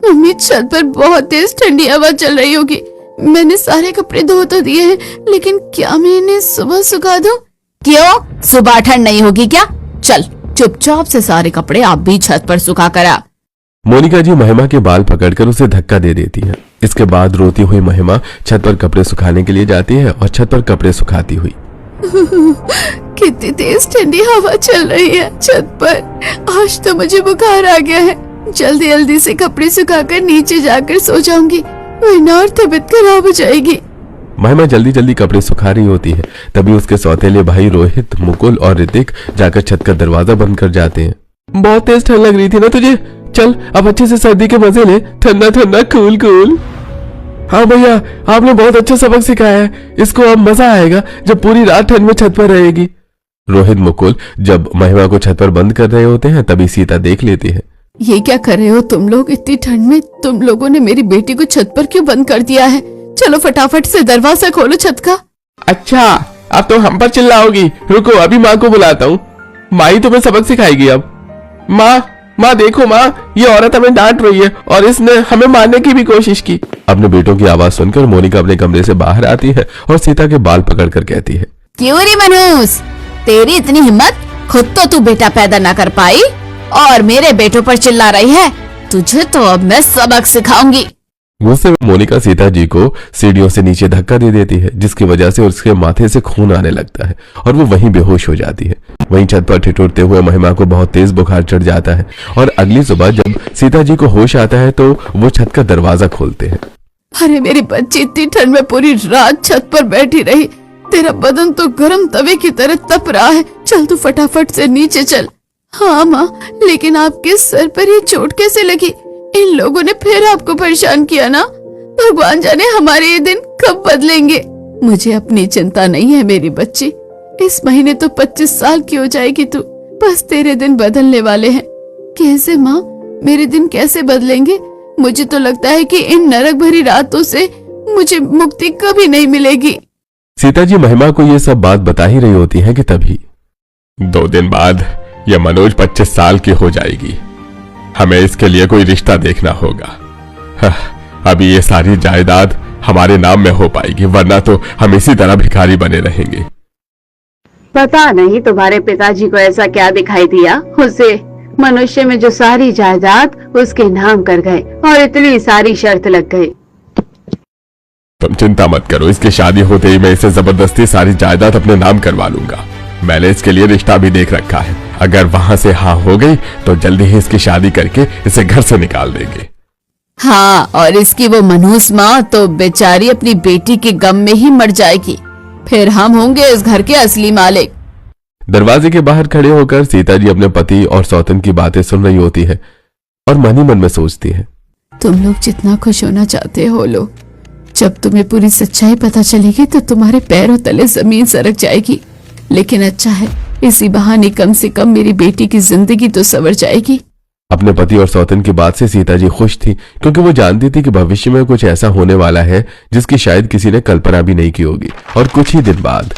Mummy, छत पर बहुत तेज ठंडी हवा चल रही होगी। मैंने सारे कपड़े धो तो दिए हैं, लेकिन क्या मैं इन्हें सुबह सुखा दूं? क्यों, सुबह ठंड नहीं होगी क्या? चल चुपचाप से सारे कपड़े आप भी छत पर सुखा करा। मोनिका जी महिमा के बाल पकड़कर उसे धक्का दे देती है। इसके बाद रोती हुई महिमा छत पर कपड़े सुखाने के लिए जाती है और छत पर कपड़े सुखाती हुई कितनी तेज ठंडी हवा चल रही है छत पर। आज तो मुझे बुखार आ गया है। जल्दी जल्दी से कपड़े सुखाकर नीचे जाकर सो जाऊंगी, वरना और तबीयत खराब हो जाएगी। महिमा जल्दी जल्दी कपड़े सुखा रही होती है, तभी उसके सौतेले भाई रोहित, मुकुल और ऋतिक जाकर छत का दरवाजा बंद कर जाते हैं। बहुत तेज ठंड लग रही थी ना तुझे? चल अब अच्छे से सर्दी के मजे ले, ठंडा ठंडा कूल कूल। हाँ भैया, आपने बहुत अच्छा सबक सिखाया है। इसको अब मजा आएगा जब पूरी रात ठंड में छत पर रहेगी। रोहित मुकुल जब महिमा को छत पर बंद कर रहे होते हैं, तभी सीता देख लेती है। ये क्या कर रहे हो तुम लोग इतनी ठंड में? तुम लोगों ने मेरी बेटी को छत पर क्यों बंद कर दिया है? चलो फटाफट से दरवाजा खोलो छत का। अच्छा, अब तो हम पर चिल्लाओगी। रुको, अभी माँ को बुलाता हूँ। माँ ही तुम्हें सबक सिखाएगी अब। माँ देखो माँ, ये औरत हमें डांट रही है और इसने हमें मारने की भी कोशिश की। अपने बेटों की आवाज सुनकर मोनिका अपने कमरे से बाहर आती है और सीता के बाल पकड़कर कहती है, क्यों रे मनूस, तेरी इतनी हिम्मत? खुद तो तू बेटा पैदा ना कर पाई और मेरे बेटों पर चिल्ला रही है। तुझे तो अब मैं सबक सिखाऊंगी। गुस्से में मोनिका सीता जी को सीढ़ियों से नीचे धक्का दे देती है, जिसकी वजह से उसके माथे से खून आने लगता है और वो वहीं बेहोश हो जाती है। वहीं छत पर ठिठुरते हुए महिमा को बहुत तेज बुखार चढ़ जाता है और अगली सुबह जब सीता जी को होश आता है तो वो छत का दरवाजा खोलते हैं। अरे मेरी बच्ची, इतनी ठंड में पूरी रात छत पर बैठी रही। तेरा बदन तो गर्म तवे की तरह तप रहा है। चल तू फटाफट से नीचे चल। हाँ माँ, लेकिन आपके सर पर ये चोट कैसे लगी? इन लोगों ने फिर आपको परेशान किया ना? भगवान जाने हमारे ये दिन कब बदलेंगे। मुझे अपनी चिंता नहीं है मेरी बच्ची। इस महीने तो 25 साल की हो जाएगी तू। बस तेरे दिन बदलने वाले हैं। कैसे माँ, मेरे दिन कैसे बदलेंगे? मुझे तो लगता है कि इन नरक भरी रातों से मुझे मुक्ति कभी नहीं मिलेगी। सीता जी महिमा को ये सब बात बता ही रही होती है कि तभी 2 दिन बाद यह मनोज 25 साल की हो जाएगी। हमें इसके लिए कोई रिश्ता देखना होगा। अभी ये सारी जायदाद हमारे नाम में हो पाएगी, वरना तो हम इसी तरह भिखारी बने रहेंगे। पता नहीं तुम्हारे पिताजी को ऐसा क्या दिखाई दिया, उसे मनुष्य में जो सारी जायदाद उसके नाम कर गए और इतनी सारी शर्त लग गई। तुम चिंता मत करो, इसकी शादी होते ही मैं इसे जबरदस्ती सारी जायदाद अपने नाम करवा लूंगा। मैंने इसके लिए रिश्ता भी देख रखा है। अगर वहां से हाँ हो गई तो जल्दी ही इसकी शादी करके इसे घर से निकाल देंगे। हाँ, और इसकी वो मनहूस माँ तो बेचारी अपनी बेटी के गम में ही मर जाएगी। फिर हम होंगे इस घर के असली मालिक। दरवाजे के बाहर खड़े होकर सीता जी अपने पति और सौतन की बातें सुन रही होती है और मन ही मन में सोचती है, तुम लोग जितना खुश होना चाहते हो लो, जब तुम्हें पूरी सच्चाई पता चलेगी तो तुम्हारे पैरों तले जमीन सरक जाएगी। लेकिन अच्छा है, इसी बहाने कम से कम मेरी बेटी की जिंदगी तो संवर जाएगी। अपने पति और सौतन की बात से सीता जी खुश थी, क्योंकि वो जानती थी कि भविष्य में कुछ ऐसा होने वाला है जिसकी शायद किसी ने कल्पना भी नहीं की होगी। और कुछ ही दिन बाद,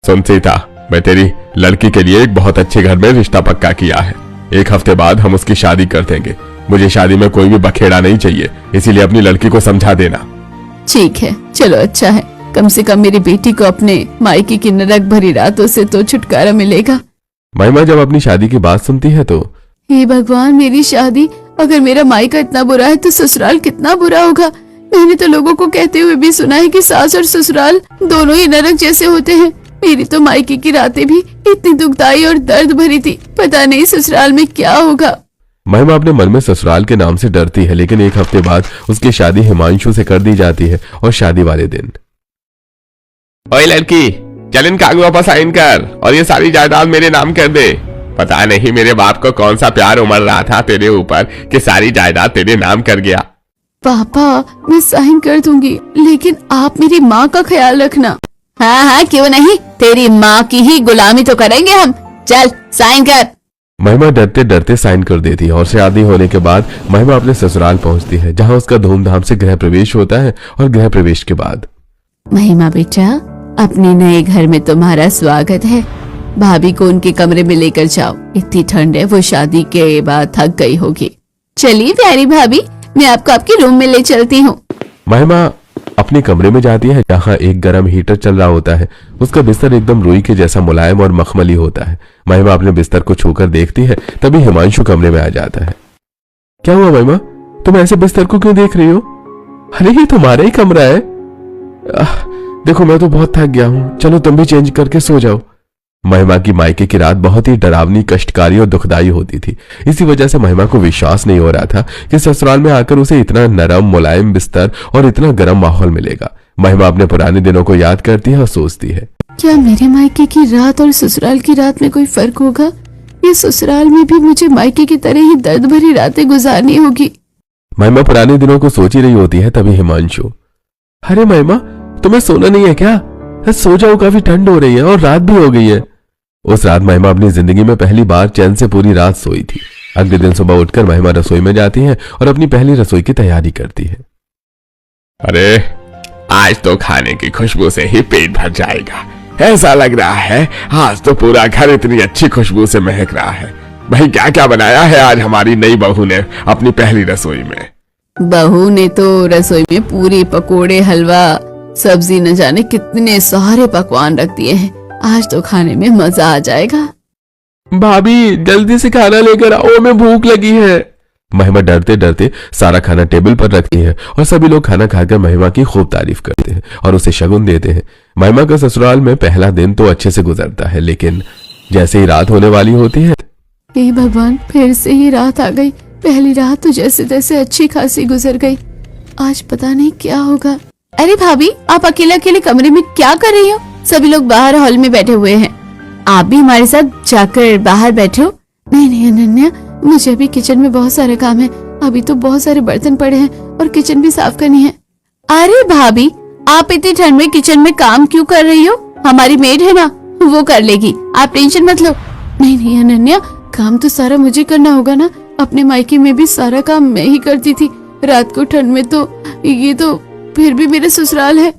सुन सीता, मैं तेरी लड़की के लिए एक बहुत अच्छे घर में रिश्ता पक्का किया है। 1 हफ्ते बाद हम उसकी शादी कर देंगे। मुझे शादी में कोई भी बखेड़ा नहीं चाहिए, इसीलिए अपनी लड़की को समझा देना। ठीक है, चलो अच्छा है, कम से कम मेरी बेटी को अपने मायके की नरक भरी रातों से तो छुटकारा मिलेगा। महिमा जब अपनी शादी की बात सुनती है तो, हे भगवान, मेरी शादी, अगर मेरा मायका इतना बुरा है तो ससुराल कितना बुरा होगा। मैंने तो लोगों को कहते हुए भी सुना है कि सास और ससुराल दोनों ही नरक जैसे होते हैं। मेरी तो मायके की रातें भी इतनी दुखदाई और दर्द भरी थी। पता नहीं ससुराल में क्या होगा। महिमा अपने मन में ससुराल के नाम से डरती है, लेकिन 1 हफ्ते बाद उसकी शादी हिमांशु से कर दी जाती है। और शादी वाले दिन, ओए लड़की, चल इन कागजों पर साइन कर और ये सारी जायदाद मेरे नाम कर दे। पता नहीं मेरे बाप को कौन सा प्यार उमड़ रहा था तेरे ऊपर कि सारी जायदाद तेरे नाम कर गया। पापा, मैं साइन कर दूंगी, लेकिन आप मेरी माँ का ख्याल रखना। हाँ हाँ, क्यों नहीं, तेरी माँ की ही गुलामी तो करेंगे हम। चल साइन कर। महिमा डरते डरते साइन कर देती है और शादी होने के बाद महिमा अपने ससुराल पहुंचती है, जहां उसका धूमधाम से गृह प्रवेश होता है। और गृह प्रवेश के बाद, महिमा बेटा, अपने नए घर में तुम्हारा स्वागत है। भाभी को उनके कमरे में लेकर जाओ, इतनी ठंड है, वो शादी के बाद थक गई होगी। चलिए प्यारी भाभी, मैं आपको आपके रूम में ले चलती हूँ। महिमा अपने कमरे में जाती है जहाँ एक गर्म हीटर चल रहा होता है। उसका बिस्तर एकदम रुई के जैसा मुलायम और मखमली होता है। महिमा अपने बिस्तर को छूकर देखती है, तभी हिमांशु कमरे में आ जाता है। क्या हुआ महिमा, तुम ऐसे बिस्तर को क्यों देख रही हो? अरे ये तुम्हारा ही कमरा है। देखो मैं तो बहुत थक गया हूँ, चलो तुम भी चेंज करके सो जाओ। महिमा की मायके की रात बहुत ही डरावनी, कष्टकारी और दुखदाई होती थी। इसी वजह से महिमा को विश्वास नहीं हो रहा था कि ससुराल में आकर उसे इतना नरम मुलायम बिस्तर और इतना गर्म माहौल मिलेगा। महिमा अपने पुराने दिनों को याद करती है और सोचती है, क्या मेरे मायके की रात और ससुराल की रात में कोई फर्क होगा? ये ससुराल में भी मुझे मायके की तरह ही दर्द भरी रातें गुजारनी होगी। महिमा पुराने दिनों को सोच ही रही होती है, तभी हिमांशु, अरे महिमा तुम्हें सोना नहीं है क्या? सो जाओ, काफी ठंड हो रही है और रात भी हो गई है। उस रात महिमा अपनी जिंदगी में पहली बार चैन से पूरी रात सोई थी। अगले दिन सुबह उठकर महिमा रसोई में जाती है और अपनी पहली रसोई की तैयारी करती है। अरे आज तो खाने की खुशबू से ही पेट भर जाएगा। ऐसा लग रहा है आज तो पूरा घर इतनी अच्छी खुशबू से महक रहा है। भाई क्या क्या बनाया है आज हमारी नई बहू ने अपनी पहली रसोई में? बहू ने तो रसोई में पूरी, पकोड़े, हलवा, सब्जी, न जाने कितने सारे पकवान रख दिए हैं। आज तो खाने में मजा आ जाएगा। भाभी जल्दी से खाना लेकर आओ, मैं भूख लगी है। महिमा डरते डरते सारा खाना टेबल पर रखती है और सभी लोग खाना खाकर महिमा की खूब तारीफ करते हैं और उसे शगुन देते हैं। महिमा का ससुराल में पहला दिन तो अच्छे से गुजरता है, लेकिन जैसे ही रात होने वाली होती है, हे भगवान, फिर से ही रात आ गई। पहली रात तो जैसे तैसे अच्छी खासी गुजर गई, आज पता नहीं क्या होगा। अरे भाभी, आप अकेले अकेले कमरे में क्या कर रही हो? सभी लोग बाहर हॉल में बैठे हुए हैं, आप भी हमारे साथ जाकर बाहर बैठे हो। नहीं अनन्या, मुझे अभी किचन में बहुत सारे काम है। अभी तो बहुत सारे बर्तन पड़े हैं और किचन भी साफ करनी है। अरे भाभी, आप इतनी ठंड में किचन में काम क्यों कर रही हो? हमारी मेड है ना, वो कर लेगी, आप टेंशन मत लो। नहीं अनन्या, काम तो सारा मुझे करना होगा ना। अपने मायके में भी सारा काम मैं ही करती थी। रात को ठंड में तो ये तो फिर भी मेरे ससुराल है।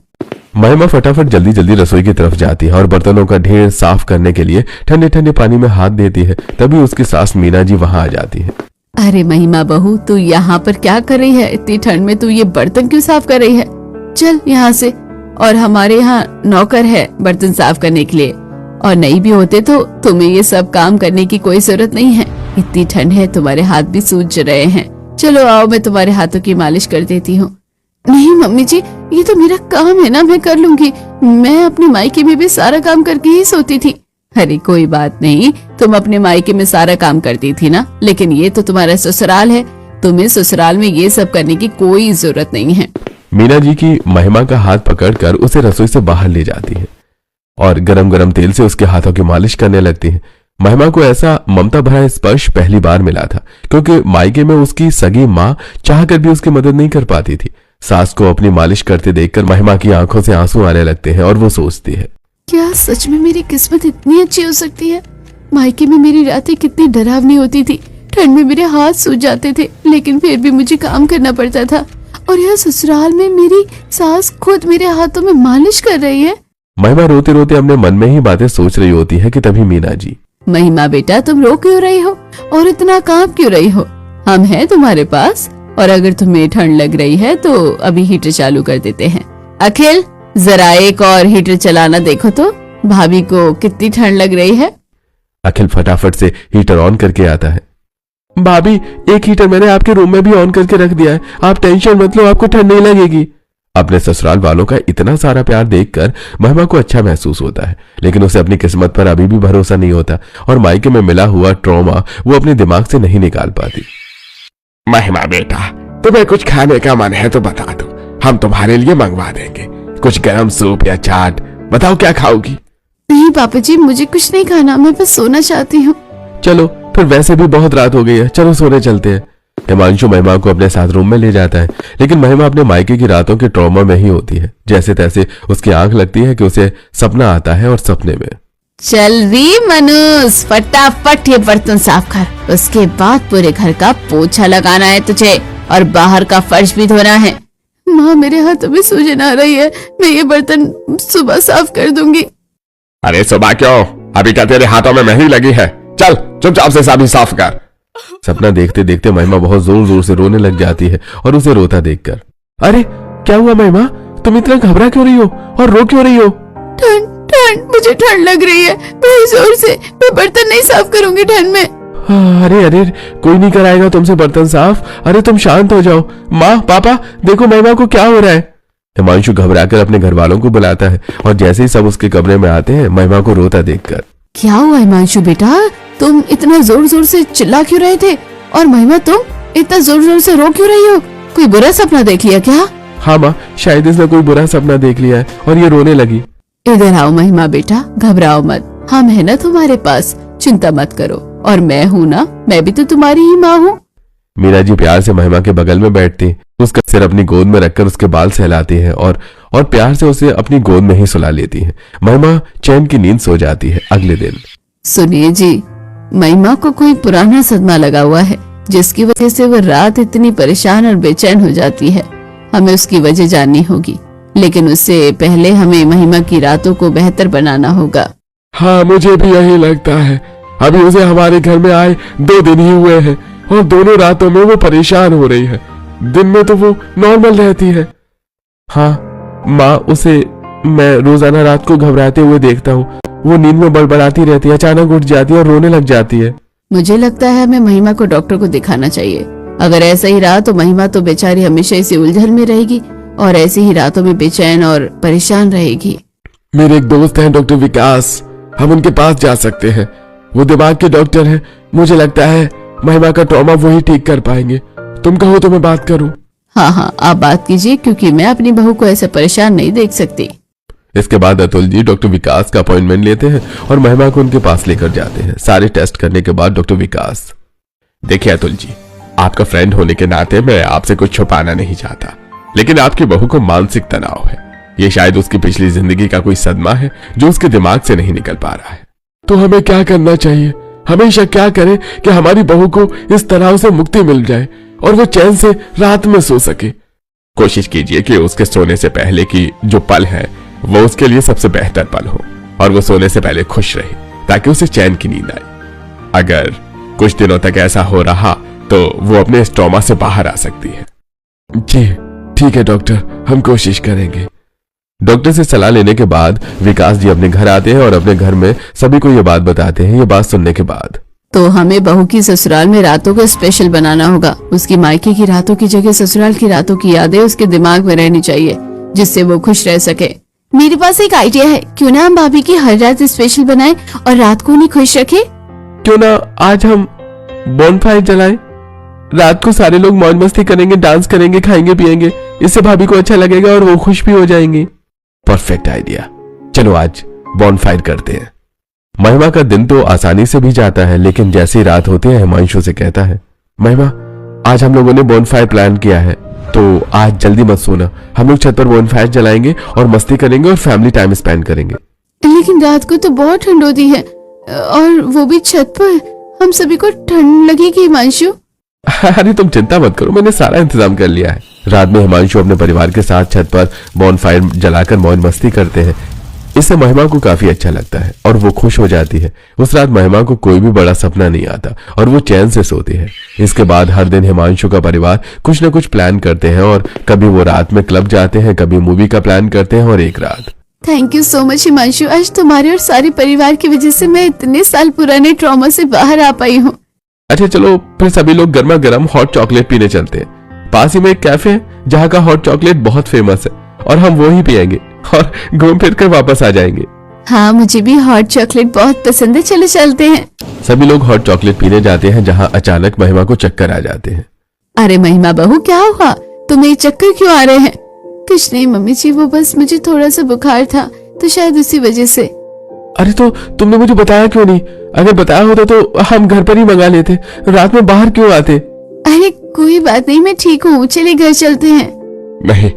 महिमा फटाफट जल्दी जल्दी रसोई की तरफ जाती है और बर्तनों का ढेर साफ करने के लिए ठंडे ठंडे पानी में हाथ देती है। तभी उसकी सास मीना जी वहां आ जाती है। अरे महिमा बहू, तू यहाँ पर क्या कर रही है? इतनी ठंड में तू ये बर्तन क्यों साफ कर रही है? चल यहाँ से। और हमारे यहाँ नौकर है बर्तन साफ करने के लिए, और नहीं भी होते तो तुम्हें ये सब काम करने की कोई जरूरत नहीं है। इतनी ठंड है, तुम्हारे हाथ भी सूज रहे हैं। चलो आओ, मैं तुम्हारे हाथों की मालिश कर देती हूँ। नहीं मम्मी जी, ये तो मेरा काम है ना, मैं कर लूंगी। मैं अपने मायके में भी सारा काम करके ही सोती थी। अरे कोई बात नहीं, तुम अपने मायके में सारा काम करती थी ना, लेकिन ये तो तुम्हारा ससुराल है। तुम्हें ससुराल में ये सब करने की कोई जरूरत नहीं है। मीना जी की महिमा का हाथ पकड़कर उसे रसोई से बाहर ले जाती है और गरम गरम तेल से उसके हाथों की मालिश करने लगती है। महिमा को ऐसा ममता भरा स्पर्श पहली बार मिला था, क्योंकि मायके में उसकी सगी माँ चाहकर भी उसकी मदद नहीं कर पाती थी। सास को अपनी मालिश करते देखकर महिमा की आंखों से आंसू आने लगते हैं और वो सोचती है, क्या सच में मेरी किस्मत इतनी अच्छी हो सकती है? मायके में मेरी रातें कितनी डरावनी होती थी। ठंड में मेरे हाथ सूज जाते थे, लेकिन फिर भी मुझे काम करना पड़ता था। और यह ससुराल में मेरी सास खुद मेरे हाथों में मालिश कर रही है। महिमा रोते रोते अपने मन में ही बातें सोच रही होती है कि तभी मीना जी, महिमा बेटा, तुम रो क्यों रही हो और इतना कांप क्यों रही हो? हम हैं तुम्हारे पास, और अगर तुम्हें ठंड लग रही है तो अभी हीटर चालू कर देते हैं। अखिल, जरा एक और हीटर चलाना देखो तो, भाभी को कितनी ठंड लग रही है। अखिल फटाफट से हीटर ऑन करके आता है। भाभी, एक हीटर मैंने आपके रूम में भी ऑन करके रख दिया है, आप टेंशन मत लो, आपको ठंड नहीं लगेगी। अपने ससुराल वालों का इतना सारा प्यार देखकर महिमा को अच्छा महसूस होता है, लेकिन उसे अपनी किस्मत पर अभी भी भरोसा नहीं होता और मायके में मिला हुआ ट्रॉमा वो अपने दिमाग से नहीं निकाल पाती। महिमा बेटा, तुम्हें कुछ खाने का मन है तो बता दो, हम तुम्हारे लिए मंगवा देंगे। कुछ गरम सूप या चाट, बताओ क्या खाओगी? नहीं पापा जी, मुझे कुछ नहीं खाना, मैं बस सोना चाहती हूँ। चलो फिर, वैसे भी बहुत रात हो गई है, चलो सोने चलते हैं। हिमांशु महिमा को अपने साथ रूम में ले जाता है, लेकिन महिमा अपने मायके की रातों के ट्रॉमा में ही होती है। जैसे तैसे उसकी आंख लगती है कि उसे सपना आता है और सपने में, चल री मनुष, फटाफट ये बर्तन साफ कर, उसके बाद पूरे घर का पोछा लगाना है तुझे और बाहर का फर्श भी धोना है। माँ, मेरे हाथों में सूजन आ रही है, मैं ये बर्तन सुबह साफ कर दूंगी। अरे सुबह क्यों, अभी क्या तेरे हाथों में मेहंदी लगी है? चल चुपचाप से सभी साफ कर। सपना देखते देखते महिमा बहुत जोर जोर से रोने लग जाती है और उसे रोता देखकर, अरे क्या हुआ महिमा, तुम इतना घबरा क्यों रही हो और रो क्यों रही हो? ठंड ठंड, मुझे ठंड लग रही है बहुत जोर से। मैं बर्तन नहीं साफ करूंगी ठंड में। अरे अरे, कोई नहीं कराएगा तुमसे बर्तन साफ। अरे तुम शांत हो जाओ। माँ पापा देखो महिमा को क्या हो रहा है। हिमांशु घबराकर अपने घर वालों को बुलाता है और जैसे ही सब उसके कमरे में आते हैं महिमा को रोता देखकर, क्या हुआ हिमांशु बेटा, तुम इतना जोर जोर से चिल्ला क्यों रहे थे? और महिमा तुम इतना जोर जोर से रो क्यों रही हो? कोई बुरा सपना देख लिया क्या? हाँ माँ, शायद इसने कोई बुरा सपना देख लिया है और ये रोने लगी। इधर आओ महिमा बेटा, घबराओ मत, हम है ना तुम्हारे पास, चिंता मत करो। और मैं हूँ ना, मैं भी तो तुम्हारी ही माँ हूँ। मीरा जी प्यार से महिमा के बगल में बैठती, उसका सिर अपनी गोद में रखकर उसके बाल सहलाती है और प्यार से उसे अपनी गोद में ही सुला लेती है। महिमा चैन की नींद सो जाती है। अगले दिन, सुनिए जी, महिमा को कोई पुराना सदमा लगा हुआ है जिसकी वजह से वो रात इतनी परेशान और बेचैन हो जाती है। हमें उसकी वजह जाननी होगी, लेकिन उससे पहले हमें महिमा की रातों को बेहतर बनाना होगा। हाँ मुझे भी यही लगता है। अभी उसे हमारे घर में आए 2 दिन ही हुए हैं और दोनों रातों में वो परेशान हो रही है। दिन में तो वो नॉर्मल रहती है। हाँ माँ, उसे मैं रोजाना रात को घबराते हुए देखता हूँ। वो नींद में बड़बड़ाती रहती है, अचानक उठ जाती है और रोने लग जाती है। मुझे लगता है हमें महिमा को डॉक्टर को दिखाना चाहिए। अगर ऐसा ही रहा तो महिमा तो बेचारी हमेशा इसी उलझन में रहेगी और ऐसी ही रातों में बेचैन और परेशान रहेगी। मेरे एक दोस्त हैं डॉक्टर विकास, हम उनके पास जा सकते हैं। वो दिमाग के डॉक्टर हैं। मुझे लगता है महिमा का ट्रॉमा वही ठीक कर पाएंगे। तुम कहो तो मैं बात करूं? हाँ हाँ, आप बात कीजिए, क्योंकि मैं अपनी बहू को ऐसे परेशान नहीं देख सकती। इसके बाद अतुल जी डॉक्टर विकास का अपॉइंटमेंट लेते हैं और महिमा को उनके पास लेकर जाते हैं। सारे टेस्ट करने के बाद डॉक्टर विकास, देखिए अतुल जी, आपका फ्रेंड होने के नाते मैं आपसे कुछ छुपाना नहीं चाहता, लेकिन आपकी बहू को मानसिक तनाव है। ये शायद उसकी पिछली जिंदगी का कोई सदमा है जो उसके दिमाग से नहीं निकल पा रहा है। तो हमें क्या करना चाहिए? हमेशा क्या करें कि हमारी बहू को इस तनाव से मुक्ति मिल जाए और वो चैन से रात में सो सके। कोशिश कीजिए कि उसके सोने से पहले की जो पल है वो उसके लिए सबसे बेहतर पल हो और वो सोने से पहले खुश रहे ताकि उसे चैन की नींद आए। अगर कुछ दिनों तक ऐसा हो रहा तो वो अपने इस ट्रॉमा से बाहर आ सकती है। जी ठीक है डॉक्टर, हम कोशिश करेंगे। डॉक्टर से सलाह लेने के बाद विकास जी अपने घर आते हैं और अपने घर में सभी को ये बात बताते हैं। ये बात सुनने के बाद, तो हमें बहू की ससुराल में रातों को स्पेशल बनाना होगा। उसकी मायके की रातों की जगह ससुराल की रातों की यादें उसके दिमाग में रहनी चाहिए, जिससे वो खुश रह सके। मेरे पास एक आइडिया है, क्यों ना हम भाभी की हर रात स्पेशल बनाएं और रात को उन्हें खुश रखें? क्यों ना आज हम बॉनफायर जलाएं? रात को सारे लोग मौज मस्ती करेंगे, डांस करेंगे, खाएंगे पिएंगे। इससे भाभी को अच्छा लगेगा और वो खुश भी हो जाएंगी। परफेक्ट आइडिया, चलो आज बॉनफायर करते हैं। महिमा का दिन तो आसानी से भी जाता है, लेकिन जैसे ही रात होती है हिमांशु से कहता है, महिमा आज हम लोगों ने बॉनफायर प्लान किया है, तो आज जल्दी मत सोना। हम लोग छत पर बॉनफायर जलाएंगे और मस्ती करेंगे और फैमिली टाइम स्पेंड करेंगे। लेकिन रात को तो बहुत ठंड होती है और वो भी छत पर, हम सभी को ठंड लगेगी हिमांशु। अरे तुम चिंता मत करो, मैंने सारा इंतजाम कर लिया है। रात में हिमांशु अपने परिवार के साथ छत पर बॉनफायर जलाकर मौज मस्ती करते हैं। इससे महिमा को काफी अच्छा लगता है और वो खुश हो जाती है। उस रात महिमा को कोई भी बड़ा सपना नहीं आता और वो चैन से सोती है। इसके बाद हर दिन हिमांशु का परिवार कुछ न कुछ प्लान करते हैं और कभी वो रात में क्लब जाते हैं, कभी मूवी का प्लान करते हैं और एक रात। Thank you so much Himanshu, आज तुम्हारे और सारे परिवार की वजह से मैं इतने साल पुराने ट्रॉमा से बाहर आ पाई हूँ। अच्छा चलो फिर सभी लोग गर्मा गर्म हॉट चॉकलेट पीने चलते हैं। पास ही में एक कैफे है जहाँ का हॉट चॉकलेट बहुत फेमस है और हम वो ही पियेंगे और घूम फिर कर वापस आ जाएंगे। हाँ मुझे भी हॉट चॉकलेट बहुत पसंद है, चलो चलते हैं। सभी लोग हॉट चॉकलेट पीने जाते हैं जहाँ अचानक महिमा को चक्कर आ जाते हैं। अरे महिमा बहू क्या हुआ, तुम्हें चक्कर क्यों आ रहे हैं? कुछ नहीं मम्मी जी, वो बस मुझे थोड़ा सा बुखार था तो शायद उसी वजह से। अरे तो तुमने मुझे बताया क्यों नहीं? अगर बताया होता तो हम घर पर ही मंगा लेते, रात में बाहर क्यों आते? अरे कोई बात नहीं, मैं ठीक हूँ, चलिए घर चलते हैं। नहीं,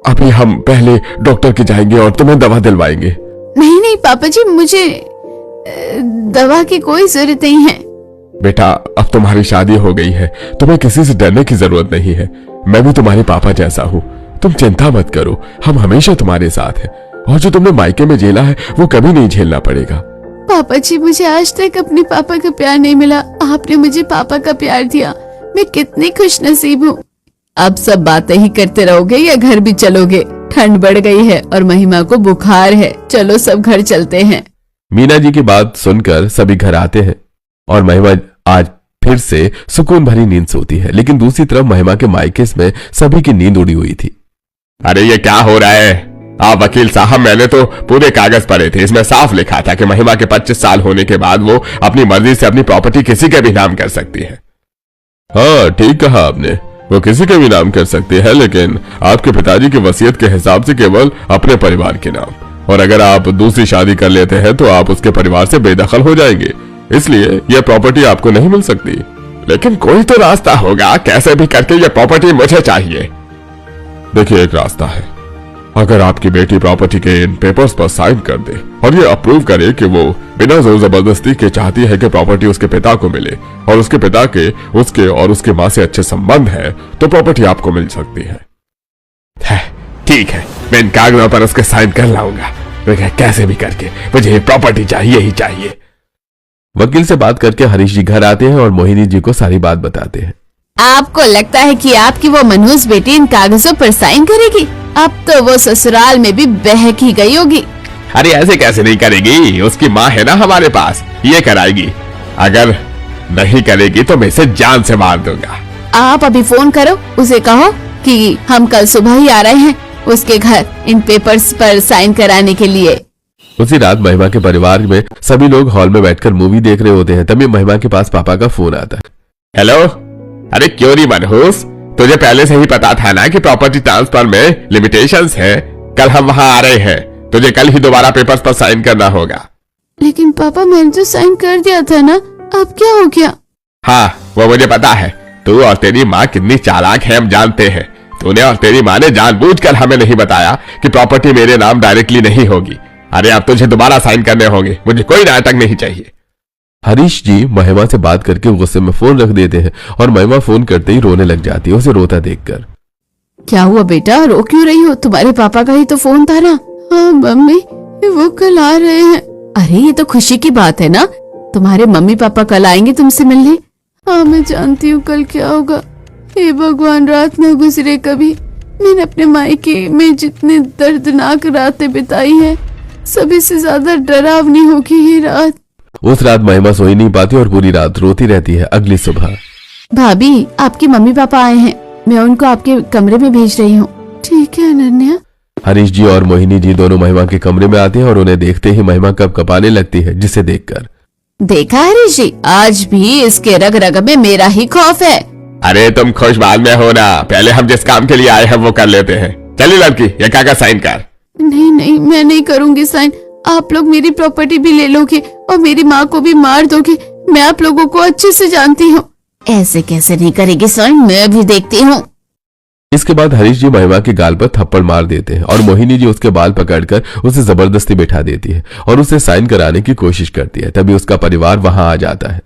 अभी हम पहले डॉक्टर के जाएंगे और तुम्हें दवा दिलवाएंगे। नहीं नहीं पापा जी, मुझे दवा की कोई जरूरत नहीं है। बेटा अब तुम्हारी शादी हो गई है, तुम्हें किसी से डरने की जरूरत नहीं है। मैं भी तुम्हारे पापा जैसा हूँ, तुम चिंता मत करो, हम हमेशा तुम्हारे साथ हैं और जो तुमने मायके में झेला है वो कभी नहीं झेलना पड़ेगा। पापा जी, मुझे आज तक अपने पापा का प्यार नहीं मिला। आपने मुझे पापा का प्यार दिया। मैं कितनी खुश नसीब हूँ। अब सब बातें ही करते रहोगे या घर भी चलोगे? ठंड बढ़ गई है और महिमा को बुखार है। चलो सब घर चलते हैं। मीना जी की बात सुनकर सभी घर आते हैं और महिमा आज फिर से सुकून भरी नींद सोती है। लेकिन दूसरी तरफ महिमा के मायके में सभी की नींद उड़ी हुई थी। अरे ये क्या हो रहा है? आप वकील साहब, मैंने तो पूरे कागज पढ़े थे। इसमें साफ लिखा था कि महिमा के 25 साल होने के बाद वो अपनी मर्जी से अपनी प्रॉपर्टी किसी के भी नाम कर सकती है। हाँ, ठीक कहा आपने, वो किसी के भी नाम कर सकती है, लेकिन आपके पिताजी की वसीयत के हिसाब से केवल अपने परिवार के नाम। और अगर आप दूसरी शादी कर लेते हैं तो आप उसके परिवार से बेदखल हो जाएंगे, इसलिए यह प्रॉपर्टी आपको नहीं मिल सकती। लेकिन कोई तो रास्ता होगा, कैसे भी करके ये प्रॉपर्टी मुझे चाहिए। देखिए, एक रास्ता है। अगर आपकी बेटी प्रॉपर्टी के इन पेपर्स पर साइन कर दे और ये अप्रूव करे कि वो बिना जोर जबरदस्ती के चाहती है कि प्रॉपर्टी उसके पिता को मिले और उसके पिता के उसके और उसकी माँ से अच्छे संबंध है, तो प्रॉपर्टी आपको मिल सकती है। ठीक है, मैं इन कागजों पर उसके साइन कर लाऊंगा। कैसे भी करके मुझे प्रॉपर्टी चाहिए ही चाहिए। वकील से बात करके हरीश जी घर आते हैं और मोहिनी जी को सारी बात बताते हैं। आपको लगता है कि आपकी वो मनहूस बेटी इन कागजों पर साइन करेगी? अब तो वो ससुराल में भी बहक ही गई होगी। अरे ऐसे कैसे नहीं करेगी? उसकी माँ है ना हमारे पास, ये कराएगी। अगर नहीं करेगी तो मैं इसे जान से मार दूंगा। आप अभी फोन करो, उसे कहो कि हम कल सुबह ही आ रहे हैं उसके घर इन पेपर्स पर साइन कराने के लिए। उसी रात महिमा के परिवार में सभी लोग हॉल में बैठकर मूवी देख रहे होते हैं। तभी महिमा के पास पापा का फोन आता है। हेलो। अरे क्यों नहीं मनहूस, तुझे पहले से ही पता था ना कि प्रॉपर्टी ट्रांसफर में लिमिटेशंस है। कल हम वहाँ आ रहे हैं, तुझे कल ही दोबारा पेपर्स पर साइन करना होगा। लेकिन पापा, मैंने तो साइन कर दिया था ना, अब क्या हो गया? हाँ, वो मुझे पता है। तू और तेरी माँ कितनी चालाक है हम जानते हैं। तूने और तेरी माँ ने जानबूझकर हमें नहीं बताया कि प्रॉपर्टी मेरे नाम डायरेक्टली नहीं होगी। अरे अब तुझे दोबारा साइन करने होंगे, मुझे कोई नाटक नहीं चाहिए। हरीश जी महिमा से बात करके गुस्से में फोन रख देते हैं और महिमा फोन करते ही रोने लग जाती है उसे रोता देखकर। क्या हुआ बेटा, रो क्यों रही हो? तुम्हारे पापा का ही तो फोन था ना। हाँ मम्मी, वो कल आ रहे हैं। अरे ये तो खुशी की बात है ना, तुम्हारे मम्मी पापा कल आएंगे तुमसे मिलने। हाँ मैं जानती हूँ कल क्या होगा। हे भगवान, रात न गुजरे कभी। मैंने अपने मायके में जितने दर्दनाक रातें बिताई हैं, सभी से ज्यादा डरावनी होगी ये रात। उस रात महिमा सो ही नहीं पाती और पूरी रात रोती रहती है। अगली सुबह, भाभी आपके मम्मी पापा आए हैं, मैं उनको आपके कमरे में भेज रही हूँ। ठीक है अनन्या। हरीश जी और मोहिनी जी दोनों महिमा के कमरे में आते हैं और उन्हें देखते ही महिमा कब कपाने लगती है, जिसे देखकर देखा हरीश जी, आज भी इसके रग रग में मेरा ही खौफ है। अरे तुम खुश बाद में हो ना, पहले हम जिस काम के लिए आए हैं वो कर लेते हैं। चलिए लड़की, ये कागज साइन कर। नहीं नहीं, मैं नहीं करूंगी साइन। आप लोग मेरी प्रॉपर्टी भी ले लोगे और मेरी माँ को भी मार दोगे। मैं आप लोगों को अच्छे से जानती हूँ। ऐसे कैसे नहीं करेगी साइन, मैं भी देखती हूँ। इसके बाद हरीश जी महिमा के गाल पर थप्पड़ मार देते हैं और मोहिनी जी उसके बाल पकड़कर उसे जबरदस्ती बिठा देती है और उसे साइन कराने की कोशिश करती है। तभी उसका परिवार वहां आ जाता है।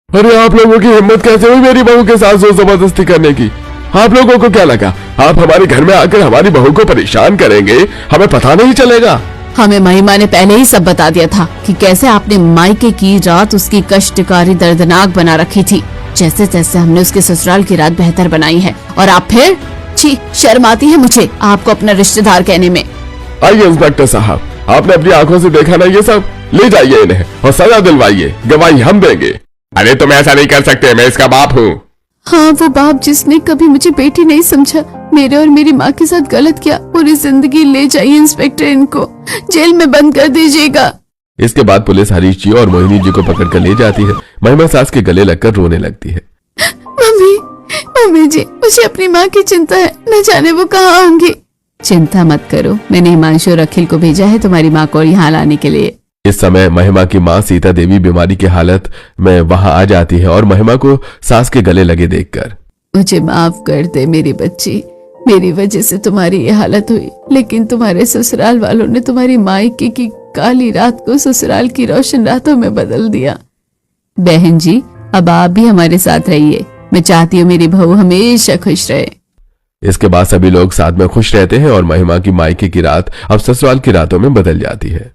अरे आप लोगों की हिम्मत कैसे हुई मेरी बहू के साथ जोर जबरदस्ती करने की? आप लोगों को क्या लगा आप हमारे घर में आकर हमारी बहू को परेशान करेंगे? हमें पता नहीं चलेगा। हमें महिमा ने पहले ही सब बता दिया था कि कैसे आपने मायके की रात उसकी कष्टकारी दर्दनाक बना रखी थी। जैसे जैसे हमने उसके ससुराल की रात बेहतर बनाई है, और आप फिर? छी, शर्म आती है मुझे आपको अपना रिश्तेदार कहने में। आइए इंस्पेक्टर साहब, आपने अपनी आंखों से देखा ना ये सब। ले जाइए इन्हें और सजा दिलवाइए, गवाही हम देंगे। अरे तुम ऐसा नहीं कर सकते, मैं इसका बाप हूँ। हाँ, वो बाप जिसने कभी मुझे बेटी नहीं समझा, मेरे और मेरी माँ के साथ गलत किया। पूरी जिंदगी ले जाइए इंस्पेक्टर, इनको जेल में बंद कर दीजिएगा। इसके बाद पुलिस हरीश जी और मोहिनी जी को पकड़कर ले जाती है। महिमा सास के गले लगकर रोने लगती है। मम्मी जी, मुझे अपनी माँ की चिंता है, न जाने वो कहाँ होंगी। चिंता मत करो, मैंने हिमांशु और अखिल को भेजा है तुम्हारी माँ को यहाँ लाने के लिए। इस समय महिमा की माँ सीता देवी बीमारी की हालत में वहां आ जाती है और महिमा को सास के गले लगे देखकर, मुझे माफ कर दे मेरी बच्ची, मेरी वजह से तुम्हारी ये हालत हुई, लेकिन तुम्हारे ससुराल वालों ने तुम्हारी मायके की काली रात को ससुराल की रोशन रातों में बदल दिया। बहन जी, अब आप भी हमारे साथ रहिए, मैं चाहती हूँ मेरी बहू हमेशा खुश रहे। इसके बाद सभी लोग साथ में खुश रहते हैं और महिमा की मायके की रात अब ससुराल की रातों में बदल जाती है।